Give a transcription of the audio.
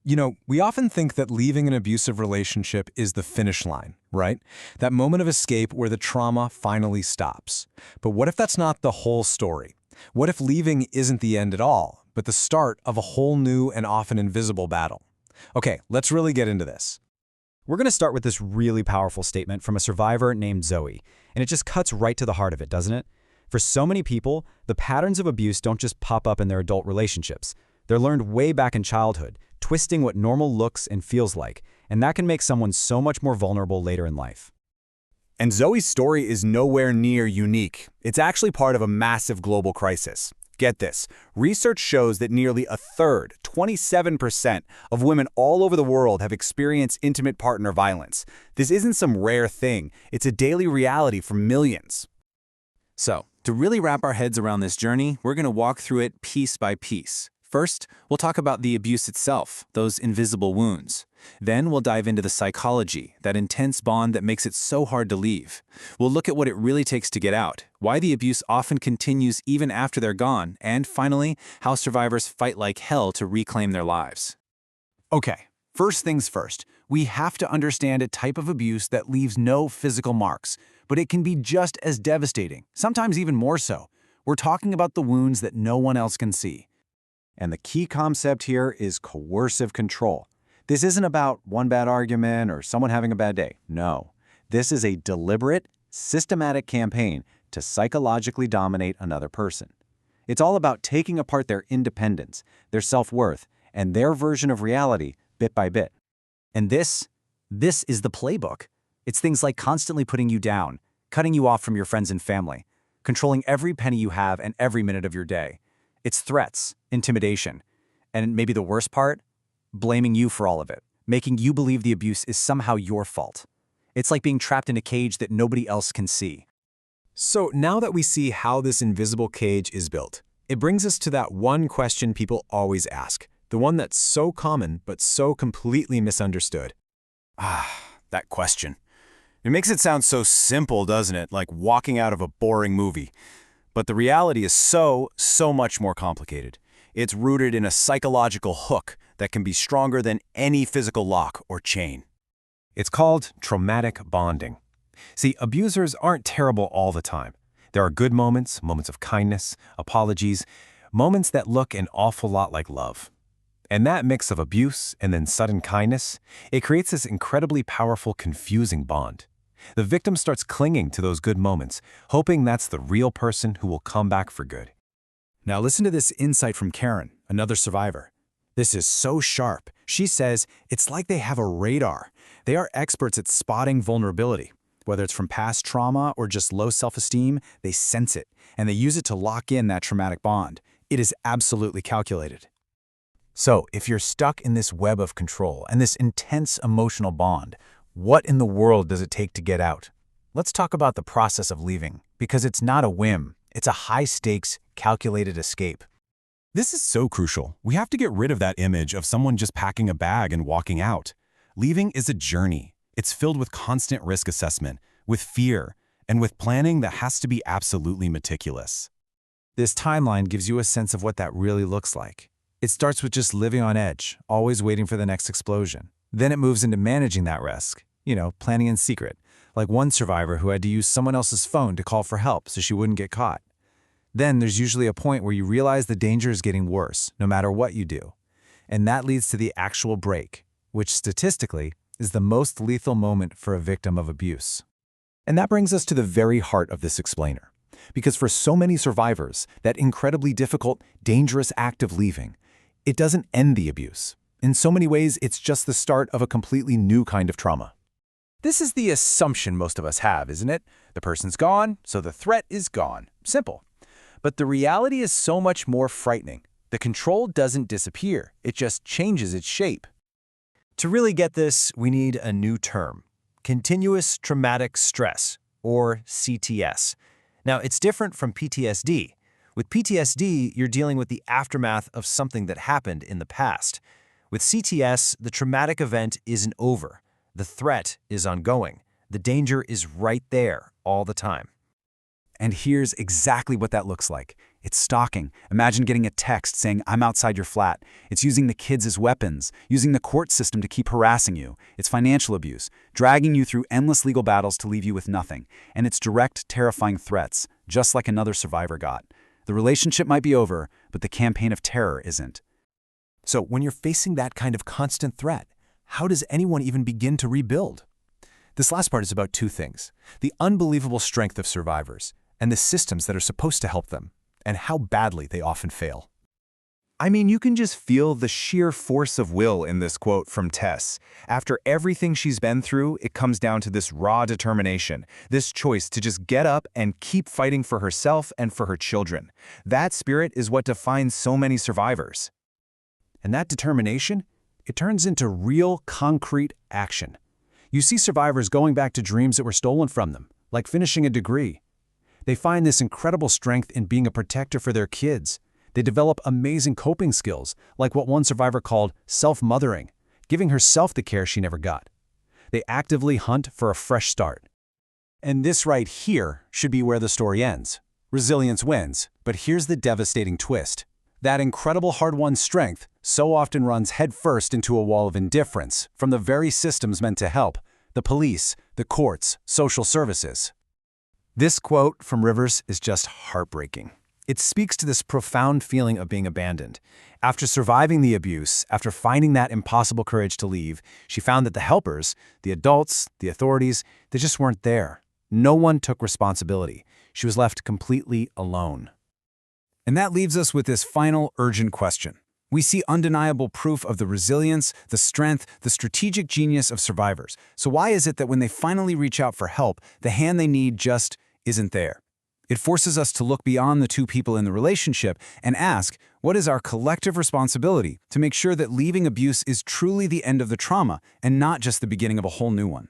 We often think that leaving an abusive relationship is the finish line, right? That moment of escape where the trauma finally stops. But what if that's not the whole story? What if leaving isn't the end at all, but the start of a whole new and often invisible battle? Okay, let's really get into this. We're going to start with this really powerful statement from a survivor named Zoe, and it just cuts right to the heart of it, doesn't it? For so many people, the patterns of abuse don't just pop up in their adult relationships. They're learned way back in childhood, twisting what normal looks and feels like, and that can make someone so much more vulnerable later in life. And Zoe's story is nowhere near unique. It's actually part of a massive global crisis. Get this, research shows that nearly a third, 27%, of women all over the world have experienced intimate partner violence. This isn't some rare thing, it's a daily reality for millions. So, to really wrap our heads around this journey, we're going to walk through it piece by piece. First, we'll talk about the abuse itself, those invisible wounds. Then we'll dive into the psychology, that intense bond that makes it so hard to leave. We'll look at what it really takes to get out, why the abuse often continues even after they're gone, and finally, how survivors fight like hell to reclaim their lives. Okay, first things first, we have to understand a type of abuse that leaves no physical marks, but it can be just as devastating, sometimes even more so. We're talking about the wounds that no one else can see. And the key concept here is coercive control. This isn't about one bad argument or someone having a bad day. No, this is a deliberate, systematic campaign to psychologically dominate another person. It's all about taking apart their independence, their self-worth, and their version of reality bit by bit. And this is the playbook. It's things like constantly putting you down, cutting you off from your friends and family, controlling every penny you have and every minute of your day. It's threats, intimidation, and maybe the worst part, blaming you for all of it, making you believe the abuse is somehow your fault. It's like being trapped in a cage that nobody else can see. So now that we see how this invisible cage is built, it brings us to that one question people always ask, the one that's so common but so completely misunderstood. That question. It makes it sound so simple, doesn't it? Like walking out of a boring movie. But the reality is so much more complicated. It's rooted in a psychological hook that can be stronger than any physical lock or chain. It's called traumatic bonding. See, abusers aren't terrible all the time. There are good moments, moments of kindness, apologies, moments that look an awful lot like love. And that mix of abuse and then sudden kindness, it creates this incredibly powerful, confusing bond. The victim starts clinging to those good moments, hoping that's the real person who will come back for good. Now listen to this insight from Karen, another survivor. This is so sharp. She says it's like they have a radar. They are experts at spotting vulnerability. Whether it's from past trauma or just low self-esteem, they sense it, and they use it to lock in that traumatic bond. It is absolutely calculated. So, if you're stuck in this web of control and this intense emotional bond, what in the world does it take to get out? Let's talk about the process of leaving, because it's not a whim. It's a high-stakes, calculated escape. This is so crucial. We have to get rid of that image of someone just packing a bag and walking out. Leaving is a journey. It's filled with constant risk assessment, with fear, and with planning that has to be absolutely meticulous. This timeline gives you a sense of what that really looks like. It starts with just living on edge, always waiting for the next explosion. Then it moves into managing that risk, planning in secret, like one survivor who had to use someone else's phone to call for help so she wouldn't get caught. Then there's usually a point where you realize the danger is getting worse, no matter what you do. And that leads to the actual break, which statistically is the most lethal moment for a victim of abuse. And that brings us to the very heart of this explainer. Because for so many survivors, that incredibly difficult, dangerous act of leaving, it doesn't end the abuse. In so many ways, it's just the start of a completely new kind of trauma. This is the assumption most of us have, isn't it? The person's gone, so the threat is gone. Simple. But the reality is so much more frightening. The control doesn't disappear. It just changes its shape. To really get this, we need a new term, continuous traumatic stress, or CTS. Now, it's different from PTSD. With PTSD, you're dealing with the aftermath of something that happened in the past. With CTS, the traumatic event isn't over. The threat is ongoing. The danger is right there all the time. And here's exactly what that looks like. It's stalking. Imagine getting a text saying, "I'm outside your flat." It's using the kids as weapons, using the court system to keep harassing you. It's financial abuse, dragging you through endless legal battles to leave you with nothing. And it's direct, terrifying threats, just like another survivor got. The relationship might be over, but the campaign of terror isn't. So when you're facing that kind of constant threat, how does anyone even begin to rebuild? This last part is about two things: the unbelievable strength of survivors and the systems that are supposed to help them, and how badly they often fail. I mean, you can just feel the sheer force of will in this quote from Tess. After everything she's been through, it comes down to this raw determination, this choice to just get up and keep fighting for herself and for her children. That spirit is what defines so many survivors. And that determination, it turns into real, concrete action. You see survivors going back to dreams that were stolen from them, like finishing a degree. They find this incredible strength in being a protector for their kids. They develop amazing coping skills, like what one survivor called self-mothering, giving herself the care she never got. They actively hunt for a fresh start. And this right here should be where the story ends. Resilience wins, but here's the devastating twist. That incredible hard-won strength so often runs headfirst into a wall of indifference from the very systems meant to help: the police, the courts, social services. This quote from Rivers is just heartbreaking. It speaks to this profound feeling of being abandoned. After surviving the abuse, after finding that impossible courage to leave, she found that the helpers, the adults, the authorities, they just weren't there. No one took responsibility. She was left completely alone. And that leaves us with this final urgent question. We see undeniable proof of the resilience, the strength, the strategic genius of survivors. So why is it that when they finally reach out for help, the hand they need just isn't there? It forces us to look beyond the two people in the relationship and ask, what is our collective responsibility to make sure that leaving abuse is truly the end of the trauma and not just the beginning of a whole new one?